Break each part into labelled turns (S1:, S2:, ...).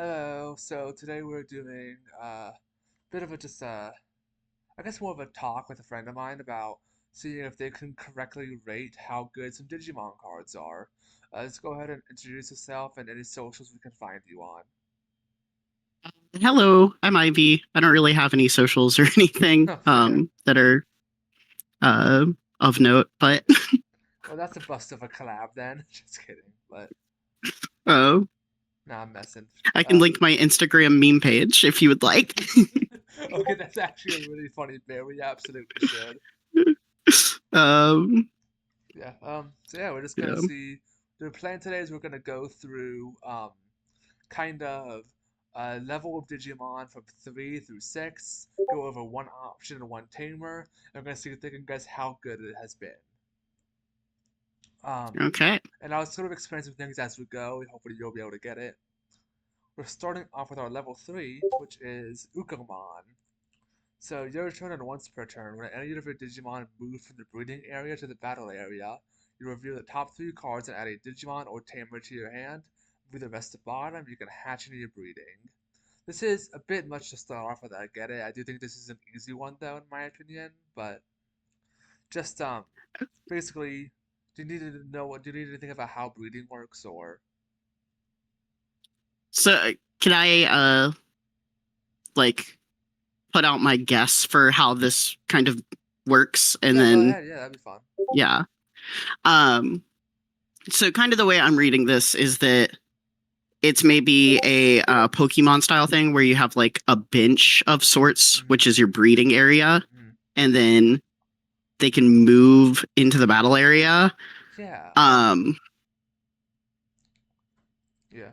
S1: Hello. So today we're doing a bit of a I guess more of a talk with a friend of mine about seeing if they can correctly rate how good some Digimon cards are. Let's go ahead and introduce yourself and any socials we can find you on.
S2: Hello, I'm Ivy. I don't really have any socials or anything
S1: Fair.
S2: that are uh, of note, but
S1: Well, that's a bust of a collab then. Just kidding. But
S2: uh,
S1: nah, I'm messing.
S2: I can
S1: Uh,
S2: link my Instagram meme page if you would like.
S1: okay, that's actually a really funny bit. We absolutely should.
S2: um,
S1: Yeah. So yeah, we're just gonna
S2: yeah.
S1: see. The plan today is we're gonna go through kind of level of Digimon from 3 through 6, go over one option and one tamer, and we're gonna see if they can guess how good it has been. Um,
S2: Okay.
S1: and I'll sort of explain some things as we go, and hopefully you'll be able to get it. We're starting off with our level 3, which is Ukomon. So your turn and once per turn, when any of your Digimon move from the breeding area to the battle area, you reveal the top 3 cards and add a Digimon or Tamer to your hand. Move the rest to bottom, you can hatch into your breeding. This is a bit much to start off with, I get it. I do think this is an easy one though, in my opinion, but just basically, do you need to know what do you need to think about how breeding works or
S2: So can I like put out my guess for how this kind of works, and
S1: yeah, go
S2: then
S1: ahead, yeah, that'd be fun.
S2: yeah. Um, so kind of the way I'm reading this is that it's maybe a Pokemon style thing where you have like a bench of sorts,
S1: Hmm.
S2: which is your breeding area,
S1: Hmm.
S2: and then they can move into the battle area.
S1: Yeah,
S2: Um,
S1: yeah.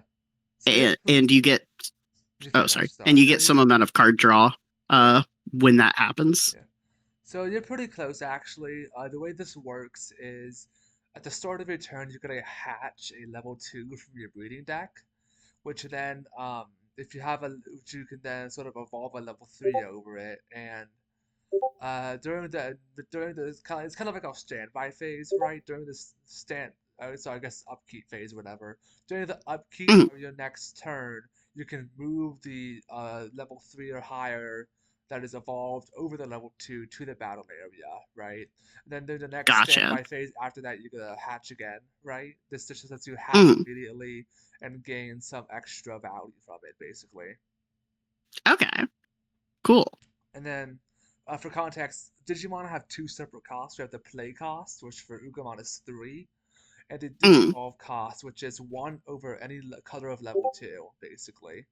S1: So you're
S2: and you get
S1: you
S2: oh
S1: finish,
S2: sorry, and
S1: sorry.
S2: you
S1: No,
S2: get some amount of card draw
S1: yeah,
S2: when that happens.
S1: yeah. So you're pretty close actually. The way this works is at the start of your turn, you're gonna hatch a level 2 from your breeding deck, which then, if you have a, which you can then sort of evolve a level 3 over it, and during the it's kind of like our standby phase, right? During this so I guess upkeep phase, whatever. During the upkeep
S2: Mhm.
S1: of your next turn, you can move the level 3 or higher that is evolved over the level 2 to the battle area, right? And then there's the next
S2: Gotcha.
S1: standby phase after that, you're gonna hatch again, right? This just lets you hatch
S2: Mhm.
S1: immediately and gain some extra value from it, basically.
S2: Okay, cool.
S1: And then, for context, Digimon have 2 separate costs. We have the play cost, which for Ugamon is 3, and the
S2: Mm.
S1: Digivolve cost, which is 1 over any color of level 2, basically.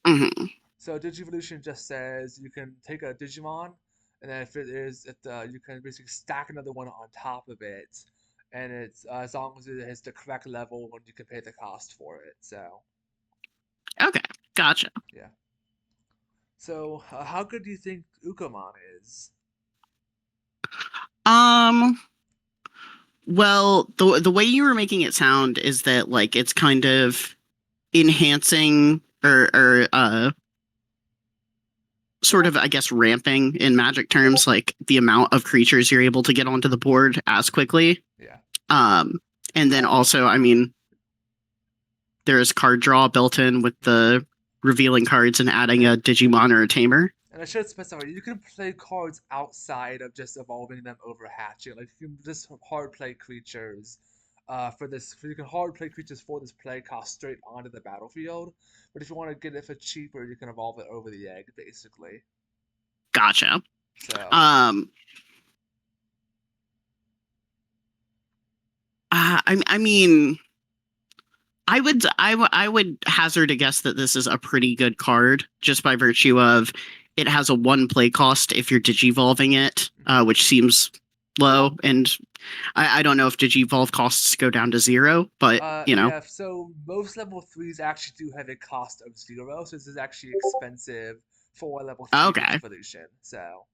S2: Hmm.
S1: So Digivolution just says you can take a Digimon, and then if it is, you can basically stack another one on top of it, and it's as long as it has the correct level when you can pay the cost for it. So
S2: Okay, gotcha.
S1: yeah. So how good do you think Ukomon is?
S2: Um, well, the way you were making it sound is that like it's kind of enhancing or sort of, I guess, ramping in magic terms, like the amount of creatures you're able to get onto the board as quickly.
S1: Yeah.
S2: Um, and then also, I mean, there is card draw built in with the revealing cards and adding a Digimon or a Tamer.
S1: And I should specify, you can play cards outside of just evolving them over hatching. Like you can just hard play creatures for this. You can hard play creatures for this play cost straight onto the battlefield. But if you want to get it for cheaper, you can evolve it over the egg, basically.
S2: Gotcha.
S1: So
S2: Um, I mean, I would hazard a guess that this is a pretty good card just by virtue of it has a one play cost if you're digivolving it,
S1: mhm.
S2: which seems low. And I don't know if digivolve costs go down to zero, but you know,
S1: Yeah. So most level 3s actually do have a cost of 0, so this is actually expensive for a level 3
S2: okay,
S1: Digivolution. So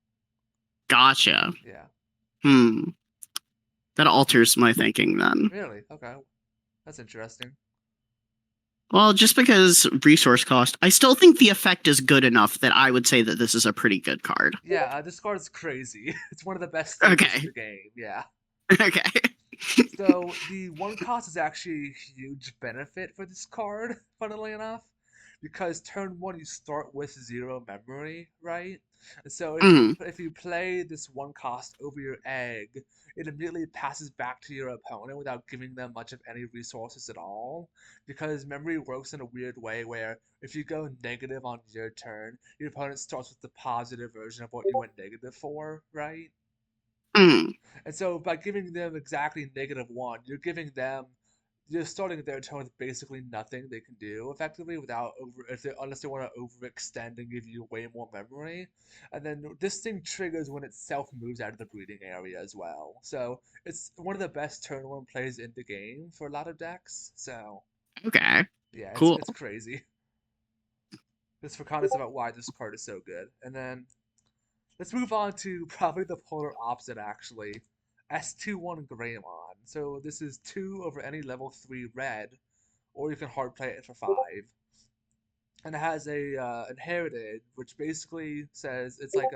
S2: gotcha.
S1: yeah.
S2: Hmm, that alters my thinking then.
S1: Really? Okay. That's interesting.
S2: Well, just because resource cost, I still think the effect is good enough that I would say that this is a pretty good card.
S1: Yeah, this card is crazy. It's one of the best staples in
S2: Okay.
S1: the game. Yeah.
S2: Okay.
S1: So the one cost is actually a huge benefit for this card, funnily enough, because turn one you start with zero memory, right? And so
S2: Mm.
S1: if you play this one cost over your egg, it immediately passes back to your opponent without giving them much of any resources at all. Because memory works in a weird way where if you go negative on your turn, your opponent starts with the positive version of what you went negative for, right?
S2: Mm.
S1: And so by giving them exactly -1, you're starting their turn with basically nothing they can do effectively without unless they want to overextend and give you way more memory. And then this thing triggers when itself moves out of the breeding area as well. So it's one of the best turn one plays in the game for a lot of decks. So
S2: Okay.
S1: yeah, it's
S2: Cool.
S1: it's crazy. Just for context about why this card is so good. And then let's move on to probably the polar opposite, actually. S21 Greymon. So this is 2 over any level 3 red, or you can hard play it for 5. And it has a inherited, which basically says it's like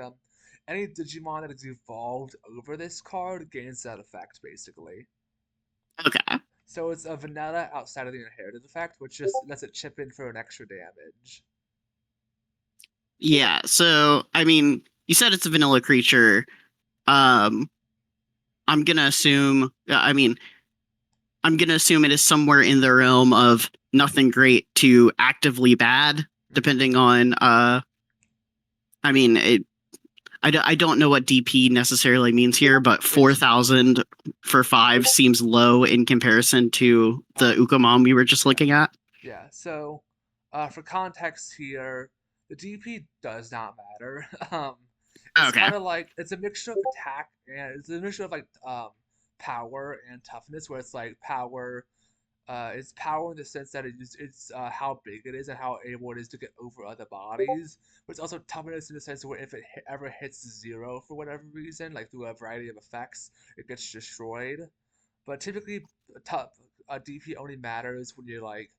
S1: any Digimon that is evolved over this card gains that effect, basically.
S2: Okay.
S1: So it's a vanilla outside of the inherited effect, which just lets it chip in for an extra damage.
S2: Yeah. So, I mean, you said it's a vanilla creature. Um, I'm gonna assume. I mean, I'm gonna assume it is somewhere in the realm of nothing great to actively bad,
S1: Mm-hmm.
S2: depending on. I mean, I don't know what DP necessarily means here, but
S1: It's
S2: 4,000 for 5 seems low in comparison to the
S1: um
S2: Ukamon we were just
S1: yeah.
S2: looking at.
S1: Yeah, so for context here, the DP does not matter. It's
S2: Okay.
S1: kind of like it's a mixture of attack and it's a mixture of like power and toughness, where it's like power. It's power in the sense that it's how big it is and how able it is to get over other bodies, but it's also toughness in the sense where if it ever hits zero for whatever reason, like through a variety of effects, it gets destroyed. But typically, a DP only matters when you're like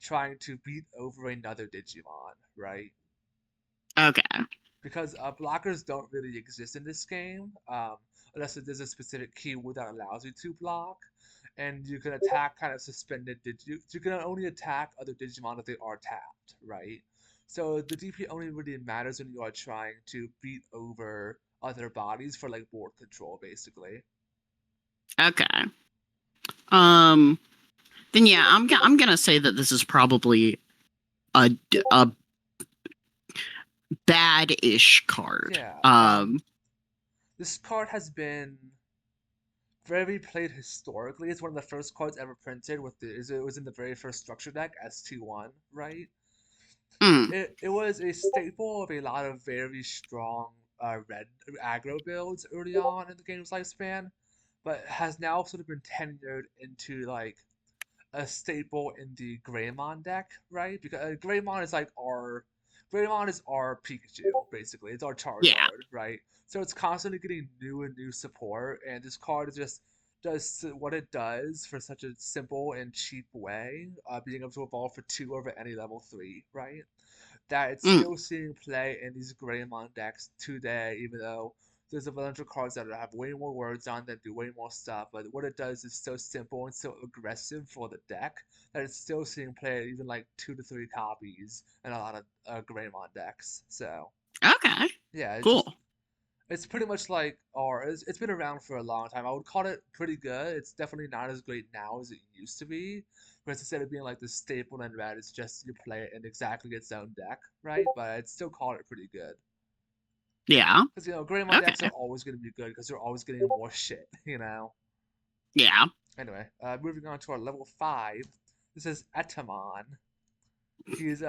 S1: trying to beat over another Digimon, right?
S2: Okay.
S1: Because blockers don't really exist in this game, unless there's a specific keyword that allows you to block. And you can attack kind of suspended You can only attack other Digimon if they are tapped, right? So the DP only really matters when you are trying to beat over other bodies for like board control, basically.
S2: Okay. Um. Then yeah, I'm gonna say that this is probably a bad-ish card.
S1: Yeah. This card has been very played historically. It's one of the first cards ever printed it was in the very first structure deck S21, right?
S2: Mm,
S1: It was a staple of a lot of very strong red aggro builds early on in the game's lifespan, but has now sort of been tenured into like a staple in the Greymon deck, right? Because Greymon is our Pikachu, basically. It's our
S2: yeah.
S1: Charizard, right? So it's constantly getting new and new support, and this card just does what it does for such a simple and cheap way, being able to evolve for 2 over any level 3, right? That it's
S2: Mm,
S1: still seeing play in these Greymon decks today, even though there's a bunch of cards that have way more words on them, do way more stuff. But what it does is so simple and so aggressive for the deck that it's still seeing play even like 2 to 3 copies in a lot of Greymon decks. So
S2: okay.
S1: yeah,
S2: Cool.
S1: it's pretty much like it's been around for a long time. I would call it pretty good. It's definitely not as great now as it used to be. Because instead of being like the staple in red, it's just you play it in exactly its own deck, right? But I'd still call it pretty good.
S2: Yeah.
S1: Because Greymon decks are
S2: Okay.
S1: always going to be good because they're always getting more shit.
S2: Yeah.
S1: Anyway, moving on to our level 5. This is Etamon. He's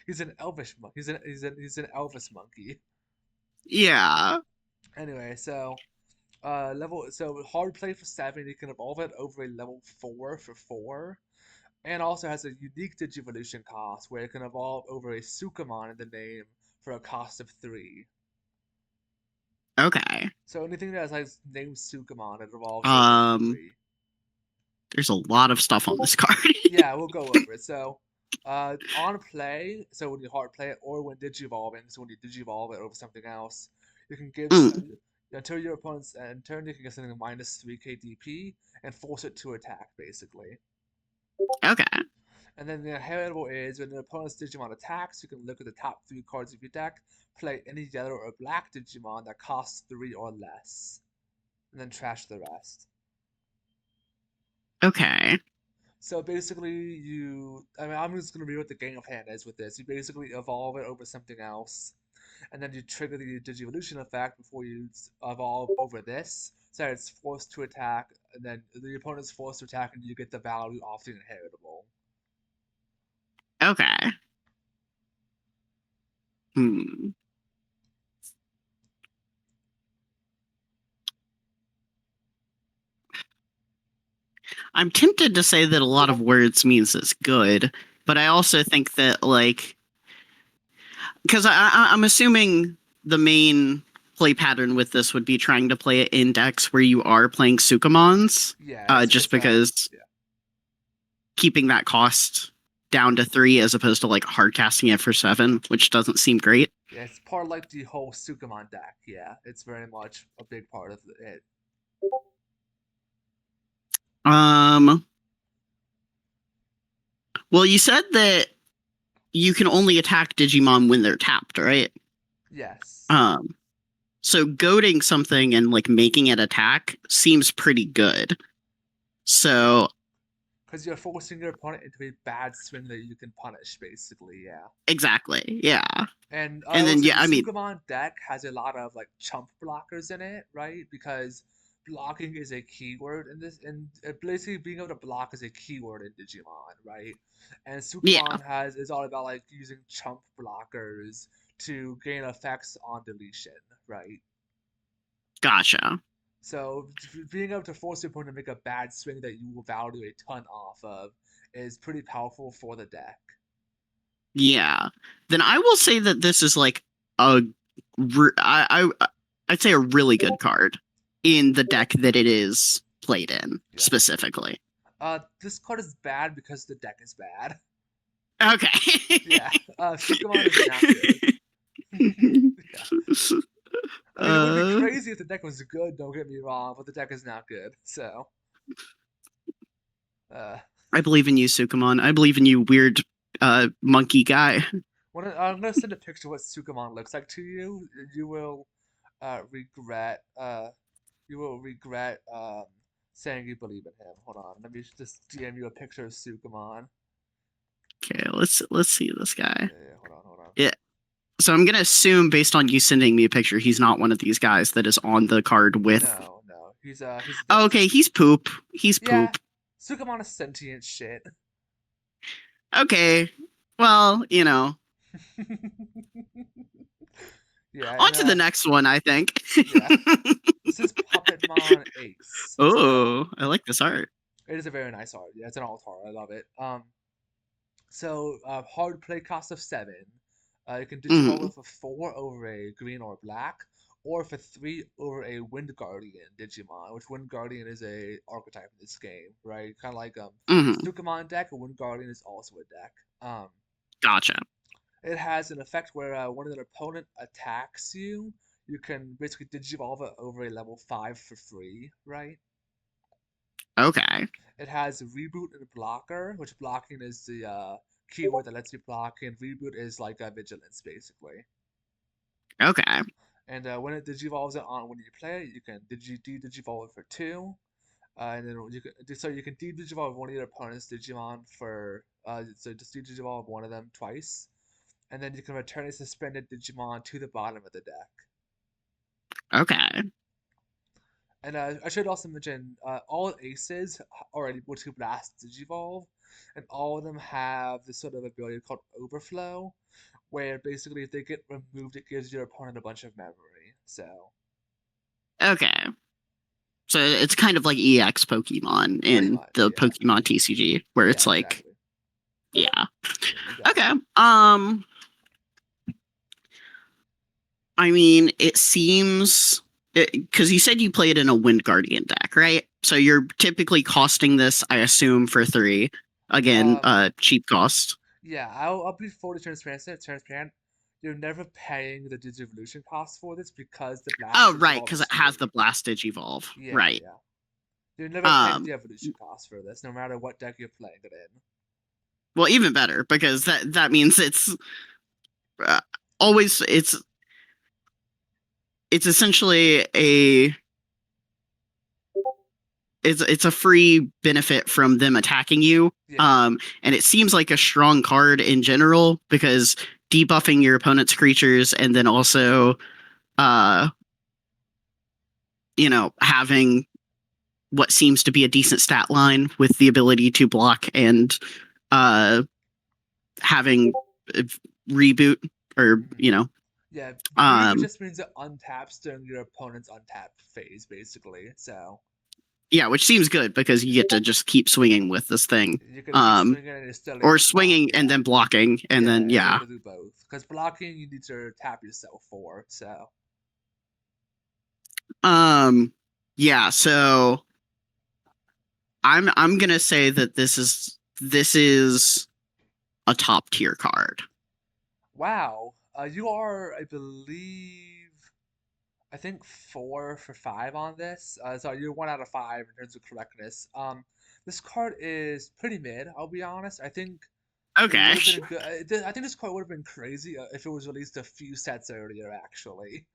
S1: he's an elvish monk. He's an Elvis monkey.
S2: Yeah.
S1: Anyway, so hard play for 7. You can evolve it over a level 4 for 4, and also has a unique Digivolution cost where it can evolve over a Sukamon in the name for a cost of 3.
S2: Okay.
S1: So anything that has named Sukamon, it evolves over for
S2: Um.
S1: 3.
S2: There's a lot of stuff on this card.
S1: Yeah, we'll go over it. So, on play, so when you hard play it, or when digivolving, so when you digivolve it over something else, you can
S2: Mm,
S1: until your opponent's end turn, you can get something minus 3 KDP and force it to attack, basically.
S2: okay.
S1: And then the inheritable is when an opponent's Digimon attacks, you can look at the top three cards of your deck, play any yellow or black Digimon that costs three or less, and then trash the rest.
S2: Okay.
S1: So basically, I mean, I'm just gonna read what the game of hand is with this. You basically evolve it over something else, and then you trigger the Digivolution effect before you evolve over this. So it's forced to attack, and then the opponent's forced to attack, and you get the value off the inheritable.
S2: Okay. Hmm. I'm tempted to say that a lot of words means it's good, but I also think that like because I'm assuming the main play pattern with this would be trying to play an index where you are playing Sukamons,
S1: Yeah,
S2: just because
S1: yeah.
S2: keeping that cost down to 3 as opposed to like hard casting it for 7, which doesn't seem great.
S1: Yeah, it's part of like the whole Sukamon deck. Yeah, it's very much a big part of it.
S2: Um, well, you said that you can only attack Digimon when they're tapped, right?
S1: Yes.
S2: Um, so goading something and like making it attack seems pretty good.
S1: Yeah.
S2: So
S1: Because you're forcing your opponent into a bad swing that you can punish, basically, yeah.
S2: exactly, yeah.
S1: And I
S2: And
S1: will
S2: then
S1: say
S2: yeah,
S1: the
S2: I mean,
S1: Sukamon deck has a lot of like chump blockers in it, right? Because blocking is a keyword in this, and basically being able to block is a keyword in Digimon, right? And
S2: yeah,
S1: Sukamon has is all about like using chump blockers to gain effects on deletion, right?
S2: gotcha.
S1: So being able to force your opponent to make a bad swing that you will value a ton off of is pretty powerful for the deck.
S2: Yeah. Then I will say that this is like a I'd say a really good card in the deck that it is played in
S1: Yeah.
S2: specifically.
S1: This card is bad because the deck is bad.
S2: Okay.
S1: Yeah. Sukamon is not good. Yeah. I mean, it would be
S2: uh,
S1: crazy if the deck was good. Don't get me wrong, but the deck is not good. So, uh,
S2: I believe in you, Sukamon. I believe in you, weird monkey guy.
S1: I'm gonna send a picture of what Sukamon looks like to you. You will regret. You will regret saying you believe in him. Hold on. Let me just DM you a picture of Sukamon.
S2: Okay, let's see this guy.
S1: Yeah, hold on, hold on.
S2: Yeah. So I'm gonna assume based on you sending me a picture, he's not one of these guys that is on the card with.
S1: No, no. He's
S2: Oh, okay,
S1: different.
S2: he's poop. He's
S1: Yeah.
S2: poop.
S1: Sukamon is sentient shit.
S2: Okay. Well, you know,
S1: Yeah,
S2: on
S1: and
S2: to the next one, I think.
S1: yeah. This is Puppetmon Ace. So
S2: Oh, I like this art.
S1: it is a very nice art. Yeah, it's an alt art. I love it. So hard play cost of 7. You can digivolve
S2: Mm,
S1: it for 4 over a green or black, or for 3 over a Wind Guardian Digimon, which Wind Guardian is a archetype in this game, right? Kind of like
S2: mm,
S1: Sukamon deck. A Wind Guardian is also a deck.
S2: gotcha.
S1: It has an effect where when an opponent attacks you, you can basically digivolve it over a level 5 for free, right?
S2: Okay.
S1: It has reboot and blocker, which blocking is the keyword that lets you block, and reboot is like a vigilance basically.
S2: Okay.
S1: And when it digivolves it on when you play it, you can de-digivolve it for 2, and then you can de-digivolve one of your opponent's Digimon for so just de-digivolve one of them twice, and then you can return a suspended Digimon to the bottom of the deck.
S2: Okay.
S1: And I should also mention all aces are able to blast Digivolve, and all of them have this sort of ability called Overflow, where basically if they get removed, it gives your opponent a bunch of memory. So
S2: Okay. So it's kind of like EX Pokemon
S1: pretty
S2: in
S1: much,
S2: the
S1: yeah,
S2: Pokemon TCG, where
S1: yeah,
S2: it's like,
S1: exactly,
S2: yeah.
S1: yeah, you got it.
S2: Okay. I mean, it seems because you said you played in a Wind Guardian deck, right? So you're typically costing this, I assume, for 3. Again,
S1: Um,
S2: cheap cost.
S1: yeah, I'll be fully transparent. Transparent. You're never paying the Digivolution cost for this because the blast
S2: Oh, right,
S1: Digivolve
S2: because
S1: is
S2: it has the
S1: free.
S2: Blastage Evolve.
S1: Yeah,
S2: Right.
S1: yeah. You're never paying
S2: Um,
S1: the evolution cost for this, no matter what deck you're playing it in.
S2: Well, even better because that means it's uh, always it's essentially a it's a free benefit from them attacking you.
S1: Yeah,
S2: And it seems like a strong card in general because debuffing your opponent's creatures and then also uh having what seems to be a decent stat line with the ability to block and uh having uh, reboot or
S1: hmm yeah. Reboot
S2: um
S1: just means it untaps during your opponent's untapped phase, basically. So
S2: yeah, which seems good because you
S1: yeah,
S2: get to just keep swinging with this thing.
S1: you can keep
S2: um
S1: swinging and you're still able
S2: or
S1: to block.
S2: swinging and
S1: Yeah,
S2: then blocking and
S1: yeah,
S2: then
S1: it's
S2: yeah.
S1: able to do both. Because blocking, you need to tap yourself for. So
S2: um yeah, so I'm gonna say that this is a top tier card.
S1: wow, you are, I believe, I think 4 for 5 on this. So you're 1 out of 5 in terms of correctness. This card is pretty mid. I'll be honest. I think it
S2: Okay.
S1: would have been a good. I think this card would have been crazy if it was released a few sets earlier. Actually,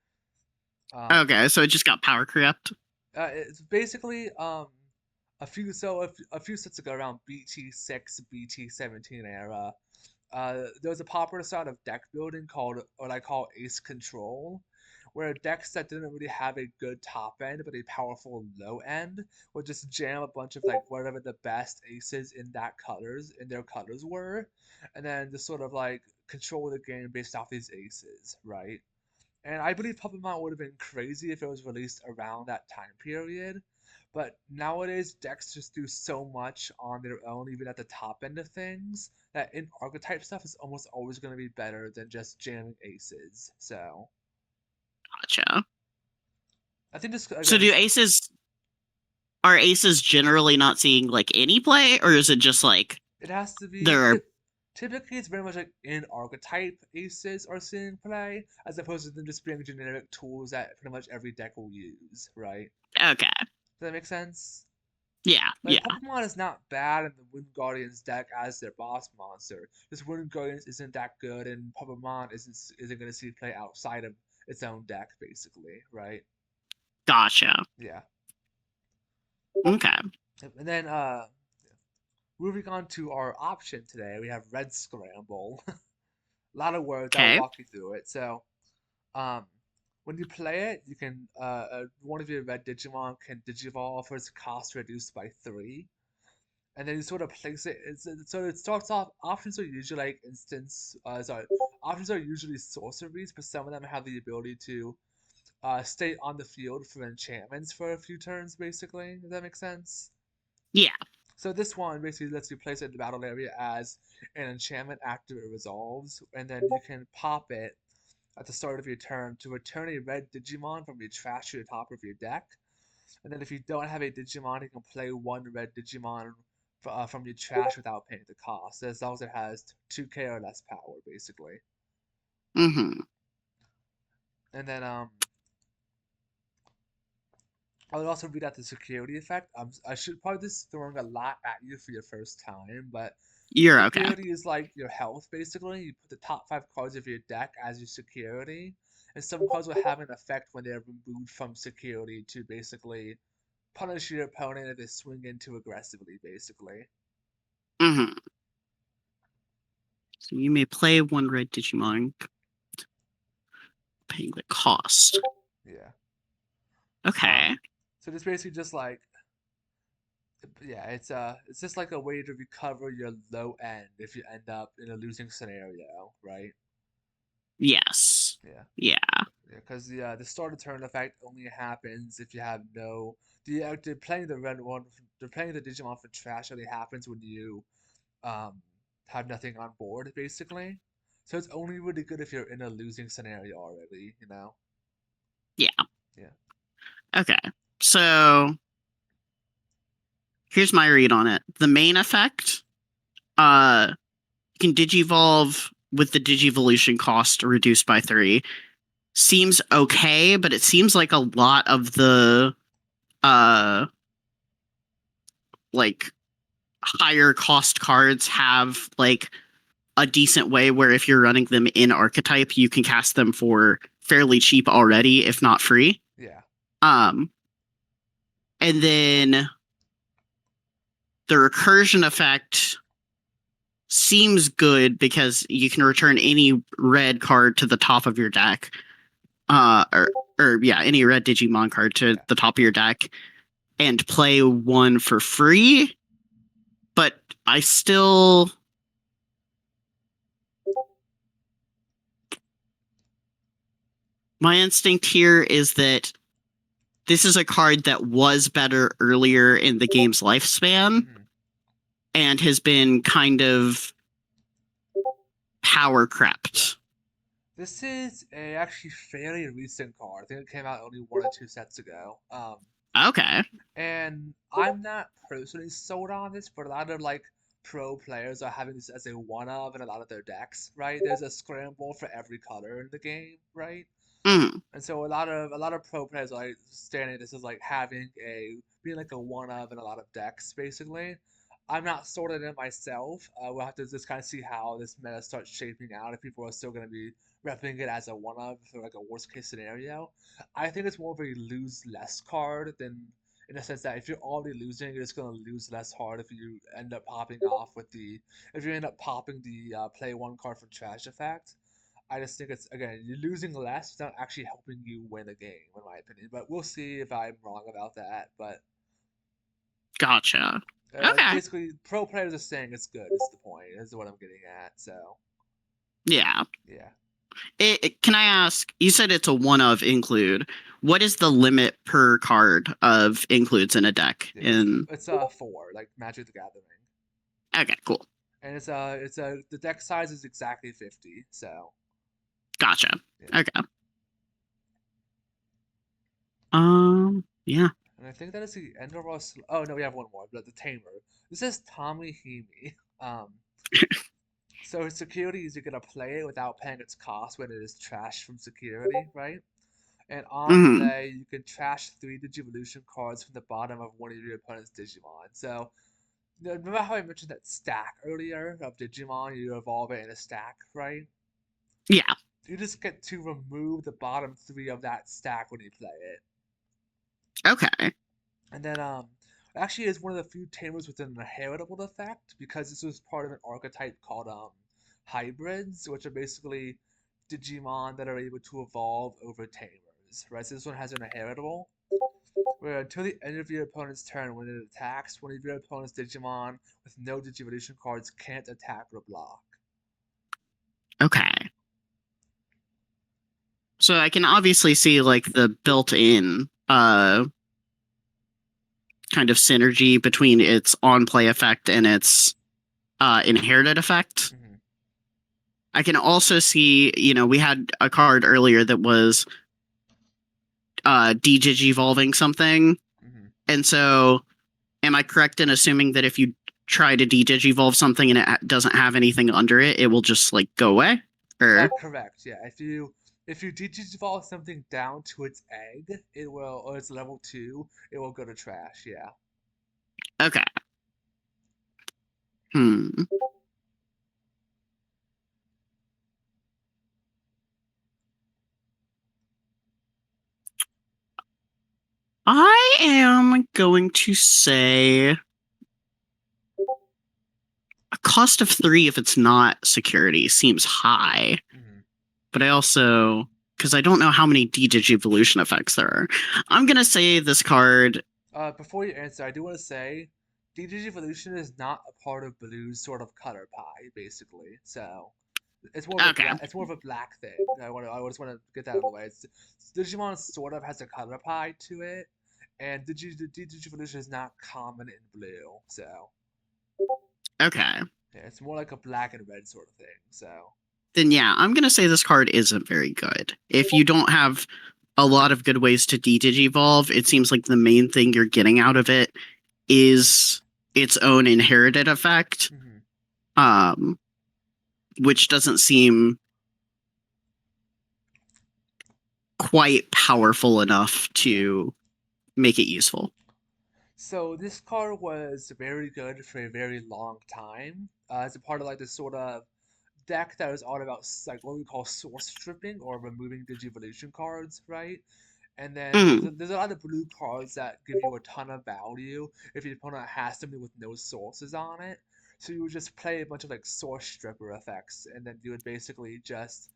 S1: um,
S2: Okay, so it just got power crept.
S1: it's basically a few sets ago around BT6, BT17 era. There was a popular style of deck building called what I call Ace Control, where decks that didn't really have a good top end but a powerful low end would just jam a bunch of like whatever the best aces in their colors were, and then just sort of like control the game based off these aces, right? And I believe Puppet Mount would have been crazy if it was released around that time period. But nowadays, decks just do so much on their own, even at the top end of things, that in archetype stuff is almost always going to be better than just jamming aces. So
S2: Gotcha.
S1: I think this
S2: So
S1: again,
S2: do aces are aces generally not seeing like any play, or is it just like
S1: it has to be.
S2: there are
S1: Typically, it's very much like in archetype aces are seeing play, as opposed to them just being generic tools that pretty much every deck will use, right?
S2: okay?
S1: Does that make sense?
S2: Yeah,
S1: Like
S2: yeah,
S1: Pokemon is not bad in the Wind Guardians deck as their boss monster. This Wind Guardians isn't that good, and Pokemon isn't going to see play outside of its own deck, basically, right?
S2: gotcha.
S1: Yeah.
S2: Okay,
S1: And then moving on to our option today, we have Red Scramble. A lot of words. I'll
S2: okay,
S1: walk you through it. So, um, when you play it, you can one of your red Digimon can Digivolve for its cost reduced by 3. And then you sort of place it. So it starts off. Options are usually like options are usually sorceries, but some of them have the ability to stay on the field for enchantments for a few turns. Basically, does that make sense?
S2: yeah.
S1: So this one basically lets you place it in the battle area as an enchantment after it resolves, and then you can pop it at the start of your turn to return a red Digimon from your trash to the top of your deck. And then if you don't have a Digimon, you can play one red Digimon from your trash without paying the cost, as long as it has 2K or less power, basically.
S2: Mm-hmm.
S1: And then I would also read out the security effect. I should probably just throwing a lot at you for your first time, but
S2: You're okay.
S1: security is like your health, basically. You put the top 5 cards of your deck as your security, and some cards will have an effect when they're removed from security to basically punish your opponent if they swing in too aggressively, basically.
S2: Mm-hmm. So you may play one red Digimon, paying the cost.
S1: Yeah. Um.
S2: Okay.
S1: So this basically just like yeah, it's just like a way to recover your low end if you end up in a losing scenario, right?
S2: Yes.
S1: Yeah.
S2: Yeah.
S1: Yeah, because the start of turn effect only happens if you have no they're playing the red one. They're playing the Digimon for trash. Only happens when you um have nothing on board, basically. So it's only really good if you're in a losing scenario already, you know?
S2: Yeah.
S1: Yeah.
S2: Okay. So here's my read on it. The main effect, uh, you can digivolve with the digivolution cost reduced by 3. Seems okay, but it seems like a lot of the uh like higher cost cards have like a decent way where if you're running them in archetype, you can cast them for fairly cheap already, if not free.
S1: Yeah.
S2: Um, and then the recursion effect seems good because you can return any red card to the top of your deck. Or yeah, any red Digimon card to
S1: Yeah.
S2: the top of your deck and play one for free. But I still my instinct here is that this is a card that was better earlier in the game's lifespan
S1: Hmm.
S2: and has been kind of power
S1: Yeah.
S2: crept.
S1: This is a actually fairly recent card. I think it came out only 1 or 2 sets ago.
S2: Okay.
S1: And I'm not personally sold on this, but a lot of like pro players are having this as a one of in a lot of their decks, right? There's a scramble for every color in the game, right?
S2: Mm,
S1: And so a lot of pro players are like standing this as like having a being like a one of in a lot of decks, basically. I'm not sold on it myself. We'll have to just kind of see how this meta starts shaping out. If people are still going to be repping it as a one of for like a worst case scenario, I think it's more of a lose less card than in the sense that if you're already losing, you're just going to lose less hard if you end up popping off with the if you end up popping the play one card from trash effect. I just think it's again you're losing less without actually helping you win a game, in my opinion. But we'll see if I'm wrong about that. But
S2: gotcha. Okay.
S1: basically, pro players are saying it's good. Is the point? Is what I'm getting at. So
S2: Yeah.
S1: yeah,
S2: Can I ask? You said it's a one of include. What is the limit per card of includes in a deck?
S1: yeah.
S2: In
S1: It's 4 like Magic the Gathering,
S2: okay, cool,
S1: and it's the deck size is exactly 50. So
S2: gotcha.
S1: yeah,
S2: Okay. Yeah.
S1: and I think that is the end of our. Oh no, we have one more. But the Tamer. This is Tommy Himi. Um, So security is you're gonna play it without paying its cost when it is trashed from security, right? And on
S2: Hmm.
S1: play, you can trash 3 Digivolution cards from the bottom of one of your opponent's Digimon. So remember how I mentioned that stack earlier of Digimon? You evolve it in a stack, right?
S2: Yeah.
S1: You just get to remove the bottom 3 of that stack when you play it.
S2: Okay.
S1: And then actually is one of the few tamers with an inheritable effect because this was part of an archetype called hybrids, which are basically Digimon that are able to evolve over tamers. Right? So this one has an inheritable. Where until the end of your opponent's turn, when it attacks, one of your opponent's Digimon with no Digivolution cards can't attack or block.
S2: Okay. So I can obviously see like the built-in kind of synergy between its on-play effect and its inherited effect.
S1: Mm-hmm.
S2: I can also see, we had a card earlier that was de-evolving something.
S1: Mm-hmm.
S2: And so am I correct in assuming that if you try to de-evolve something and it doesn't have anything under it, it will just like go away? Or
S1: Correct. Yeah. If you digivolve something down to its egg, it will, or its level 2, it will go to trash. Yeah.
S2: okay. Hmm. I am going to say a cost of 3 if it's not security seems high.
S1: Mm-hmm.
S2: But I also, because I don't know how many de-evolution effects there are, I'm going to say this card.
S1: Before you answer, I do want to say, Digivolution is not a part of Blue's sort of color pie, basically. So
S2: Okay.
S1: it's more of a black thing. I just want to get that out of the way. Digimon sort of has a color pie to it, and Digivolution is not common in Blue. So
S2: Okay.
S1: yeah, it's more like a black and red sort of thing. So
S2: Then yeah, I'm going to say this card isn't very good. If you don't have a lot of good ways to de-evolve, it seems like the main thing you're getting out of it is its own inherited effect,
S1: mm-hmm.
S2: um, which doesn't seem quite powerful enough
S1: Yeah.
S2: to make it useful.
S1: So this card was very good for a very long time. As a part of like this sort of deck that was all about like what we call source stripping or removing Digivolution cards, right? And then
S2: Mm,
S1: there's a lot of blue cards that give you a ton of value if your opponent has something with no sources on it. So you would just play a bunch of like source stripper effects, and then you would basically just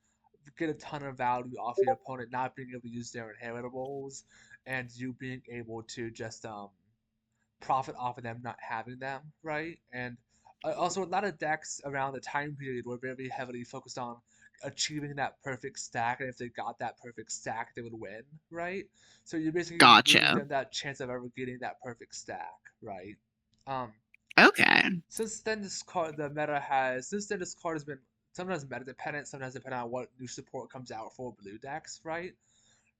S1: get a ton of value off your opponent not being able to use their inheritables, and you being able to just profit off of them not having them, right? And also, a lot of decks around the time period were very heavily focused on achieving that perfect stack, and if they got that perfect stack, they would win, right? So you're basically removing
S2: gotcha.
S1: them that chance of ever getting that perfect stack, right? Um,
S2: Okay.
S1: since then, this card, the meta has, since then, this card has been sometimes meta dependent, sometimes depending on what new support comes out for blue decks, right?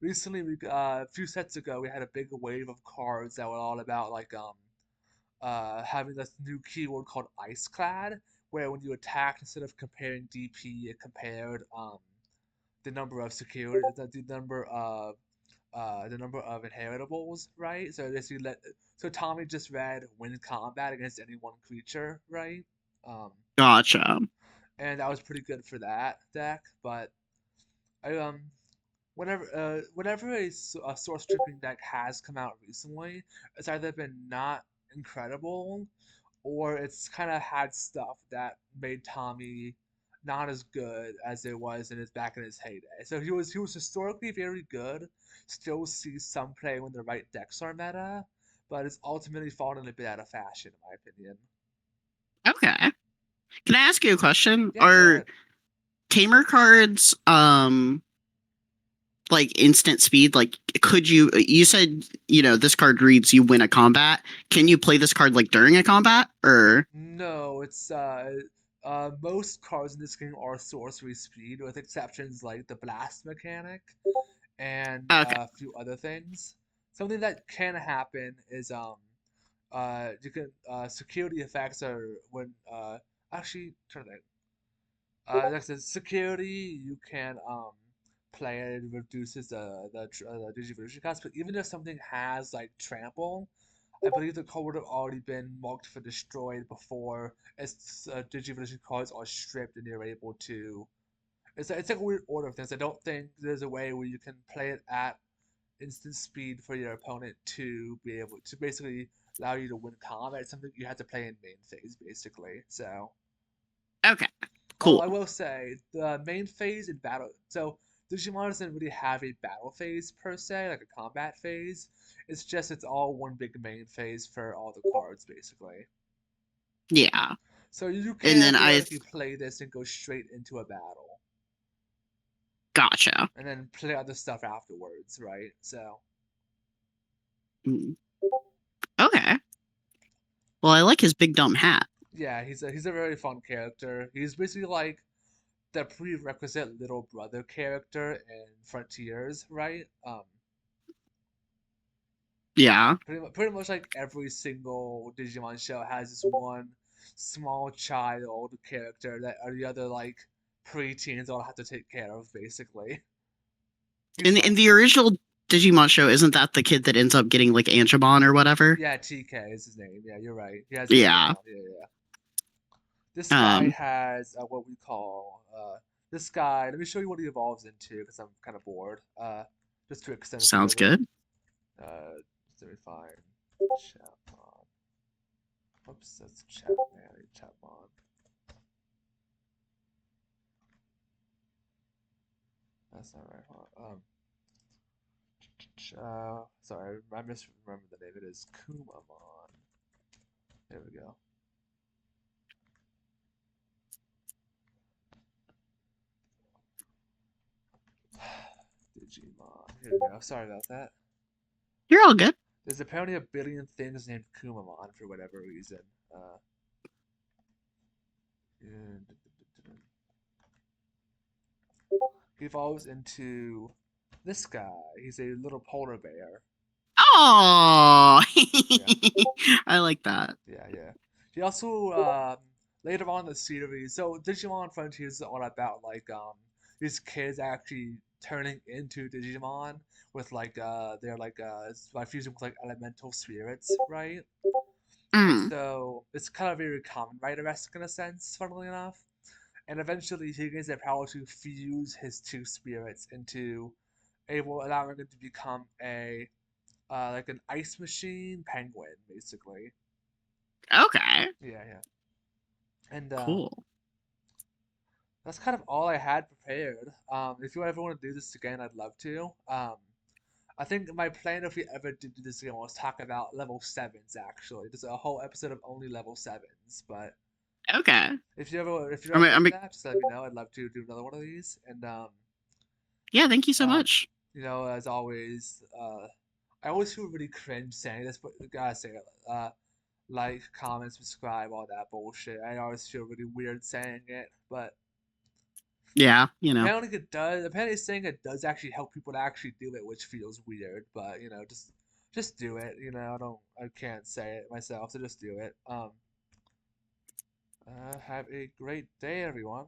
S1: Recently, a few sets ago, we had a big wave of cards that were all about like having this new keyword called Iceclad, where when you attacked, instead of comparing DP, it compared the number of security, the number of inheritables, right? So this you let so Tommy just read win combat against any one creature, right? Um,
S2: Gotcha.
S1: and that was pretty good for that deck, but I whenever a source stripping deck has come out recently, it's either been not incredible or it's kind of had stuff that made Tommy not as good as it was in his back in his heyday. So he was historically very good. Still sees some play when the right decks are meta, but it's ultimately fallen a bit out of fashion in my opinion.
S2: Okay. Can I ask you a question?
S1: Yeah, go
S2: Are
S1: ahead.
S2: tamer cards like instant speed? Like, could you? You said this card reads you win a combat. Can you play this card like during a combat or?
S1: No, it's most cards in this game are sorcery speed, with exceptions like the blast mechanic and
S2: Okay.
S1: a few other things. Something that can happen is you can security effects are when actually turn that like the security you can play it reduces the digivolution cost, but even if something has like trample, I believe the card would have already been marked for destroyed before its digivolution cards are stripped and you're able to. It's like a weird order of things. I don't think there's a way where you can play it at instant speed for your opponent to be able to basically allow you to win combat. It's something you have to play in main phase basically. So,
S2: Okay.
S1: although
S2: Cool.
S1: I will say the main phase in battle, so Digimon doesn't really have a battle phase per se, like a combat phase. It's all one big main phase for all the cards basically.
S2: Yeah.
S1: So you
S2: And
S1: can
S2: then I
S1: theoretically play this and go straight into a battle,
S2: gotcha.
S1: and then play other stuff afterwards, right? So
S2: Mm, okay. Well, I like his big dumb hat.
S1: yeah, he's a very fun character. He's basically like the prerequisite little brother character in Frontiers, right?
S2: Yeah.
S1: Pretty much like every single Digimon show has this one small child character that are the other like preteens all have to take care of, basically. He's
S2: In
S1: fun.
S2: the original Digimon show, isn't that the kid that ends up getting like Angemon or whatever?
S1: Yeah, TK is his name. Yeah, you're right. He has
S2: Yeah.
S1: Angemon. Yeah, yeah, yeah. This guy
S2: Um.
S1: has what we call this guy. Let me show you what he evolves into because I'm kind of bored. Just to extend this a
S2: Sounds
S1: little bit.
S2: good.
S1: Let me find Chapman. Oops, that's Chapman. Chapman. That's not right. Hold on. Sorry, I misremembered the name. It is Kumamon. There we go. Digimon. Here we go. Sorry about that.
S2: You're all good.
S1: There's apparently a billion things named Kumamon for whatever reason. Uh, and he evolves into this guy. He's a little polar bear.
S2: Oh,
S1: Yeah,
S2: I like that.
S1: yeah, yeah. He also later on in the series. So Digimon Frontiers is all about like these kids actually turning into Digimon with like they're like by fusing with like elemental spirits, right? And
S2: Mm.
S1: so it's kind of very Kamen Rider-esque in a sense, funnily enough. And eventually he gains the power to fuse his two spirits into able allowing him to become a like an ice machine penguin, basically.
S2: Okay.
S1: Yeah, yeah. And
S2: Cool.
S1: that's kind of all I had prepared. If you ever want to do this again, I'd love to. I think my plan if we ever did do this again was talk about level sevens. Actually, there's a whole episode of only level sevens. But
S2: Okay.
S1: if you're
S2: I mean,
S1: ever
S2: I
S1: up for
S2: mean,
S1: that, just let me know. I'd love to do another one of these. And
S2: yeah. Thank you so
S1: um,
S2: much.
S1: as always, I always feel really cringe saying this, but gotta say it. Like, comment, subscribe, all that bullshit. I always feel really weird saying it, but
S2: Yeah. You know.
S1: apparently it does. Apparently, saying it does actually help people to actually do it, which feels weird. But just do it. I can't say it myself, so just do it. Have a great day, everyone.